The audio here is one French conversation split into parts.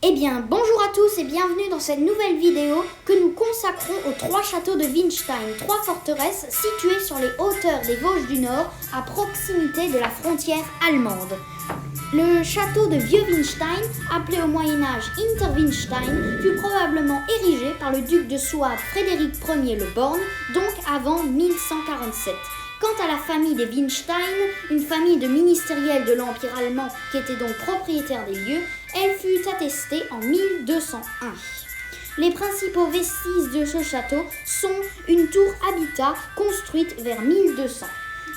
Eh bien, bonjour à tous et bienvenue dans cette nouvelle vidéo que nous consacrons aux 3 châteaux de Winstein, 3 forteresses situées sur les hauteurs des Vosges du Nord, à proximité de la frontière allemande. Le château de Vieux-Winstein, appelé au Moyen-Âge Hinterwinstein, fut probablement érigé par le duc de Souabe Frédéric Ier le Borgne, donc avant 1147. Quant à la famille des Winstein, une famille de ministériels de l'Empire allemand qui était donc propriétaire des lieux, elle fut attestée en 1201. Les principaux vestiges de ce château sont une tour habitat construite vers 1200.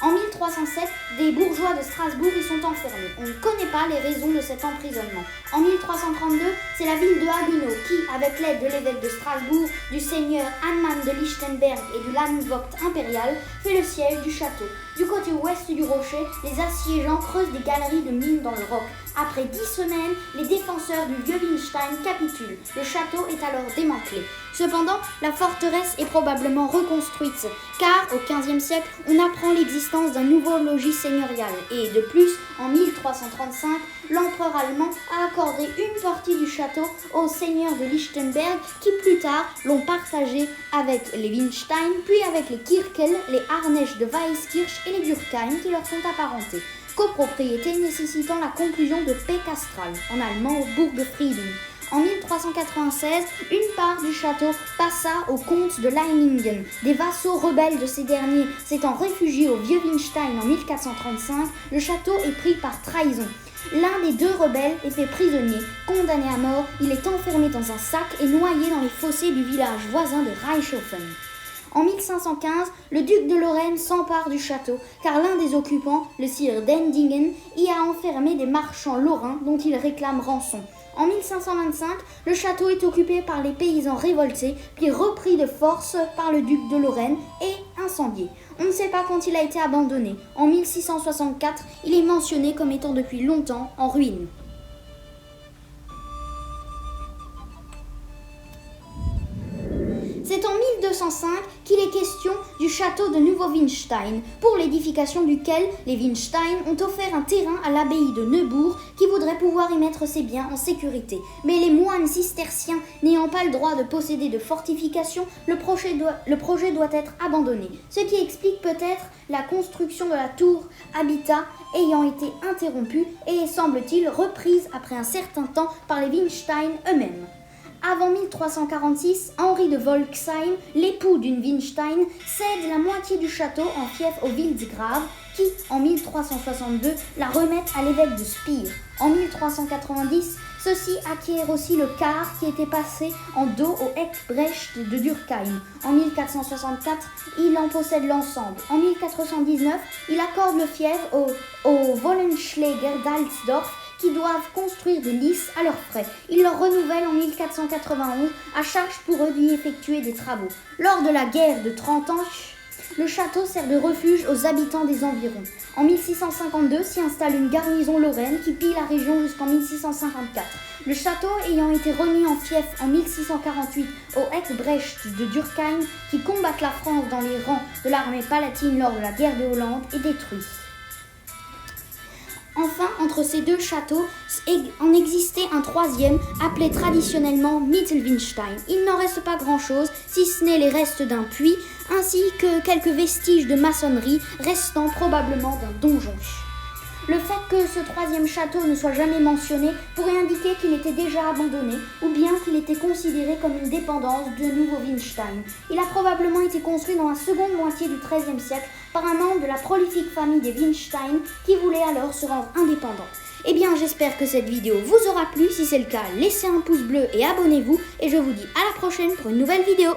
En 1307, des bourgeois de Strasbourg y sont enfermés. On ne connaît pas les raisons de cet emprisonnement. En 1332, c'est la ville de Haguenau qui, avec l'aide de l'évêque de Strasbourg, du seigneur Hannemann de Lichtenberg et du Landvogt impérial, fait le siège du château. Du côté ouest du rocher, les assiégeants creusent des galeries de mines dans le roc. Après 10 semaines, les défenseurs du Vieux-Winstein capitulent. Le château est alors démantelé. Cependant, la forteresse est probablement reconstruite, car au XVe siècle, on apprend l'existence d'un nouveau logis seigneurial. Et de plus, en 1335, l'empereur allemand a accordé une partie du château aux seigneurs de Lichtenberg qui plus tard l'ont partagé avec les Winstein, puis avec les Kirkel, les Harnesch de Weiskirch et les Durkheim qui leur sont apparentés. Copropriété nécessitant la conclusion de paix castrale, en allemand Burgfrieden. En 1396, une part du château passa aux comtes de Leiningen. Des vassaux rebelles de ces derniers s'étant réfugiés au Vieux-Winstein en 1435, le château est pris par trahison. L'un des 2 rebelles est fait prisonnier. Condamné à mort, il est enfermé dans un sac et noyé dans les fossés du village voisin de Reichshofen. En 1515, le duc de Lorraine s'empare du château, car l'un des occupants, le sire d'Endingen, y a enfermé des marchands lorrains dont il réclame rançon. En 1525, le château est occupé par les paysans révoltés, puis repris de force par le duc de Lorraine et incendié. On ne sait pas quand il a été abandonné. En 1664, il est mentionné comme étant depuis longtemps en ruine. C'est en 1205 qu'il est question du château de Nouveau-Winstein, pour l'édification duquel les Winstein ont offert un terrain à l'abbaye de Neubourg qui voudrait pouvoir y mettre ses biens en sécurité. Mais les moines cisterciens n'ayant pas le droit de posséder de fortifications, le projet doit être abandonné. Ce qui explique peut-être la construction de la tour habitat ayant été interrompue et semble-t-il reprise après un certain temps par les Winstein eux-mêmes. Avant 1346, Henri de Volksheim, l'époux d'une Winstein, cède la moitié du château en fief aux Wildgraves qui, en 1362, la remettent à l'évêque de Spire. En 1390, ceux-ci acquièrent aussi le quart qui était passé en dos au Eckbrecht de Durkheim. En 1464, il en possède l'ensemble. En 1419, il accorde le fief aux Wollenschläger d'Alsdorf qui doivent construire des lices à leurs frais. Il leur renouvelle en 1491 à charge pour eux d'y effectuer des travaux. Lors de la guerre de 30 ans, le château sert de refuge aux habitants des environs. En 1652 s'y installe une garnison lorraine qui pille la région jusqu'en 1654. Le château ayant été remis en fief en 1648 aux Eckbrecht de Durkheim qui combattent la France dans les rangs de l'armée palatine lors de la guerre de Hollande est détruit. Enfin, entre ces 2 châteaux, en existait un troisième, appelé traditionnellement Mittelwinstein. Il n'en reste pas grand-chose, si ce n'est les restes d'un puits, ainsi que quelques vestiges de maçonnerie, restant probablement d'un donjon. Le fait que ce troisième château ne soit jamais mentionné pourrait indiquer qu'il était déjà abandonné, ou bien qu'il était considéré comme une dépendance de Nouveau-Winstein. Il a probablement été construit dans la seconde moitié du XIIIe siècle par un membre de la prolifique famille des Winstein qui voulait alors se rendre indépendant. Eh bien, j'espère que cette vidéo vous aura plu. Si c'est le cas, laissez un pouce bleu et abonnez-vous. Et je vous dis à la prochaine pour une nouvelle vidéo.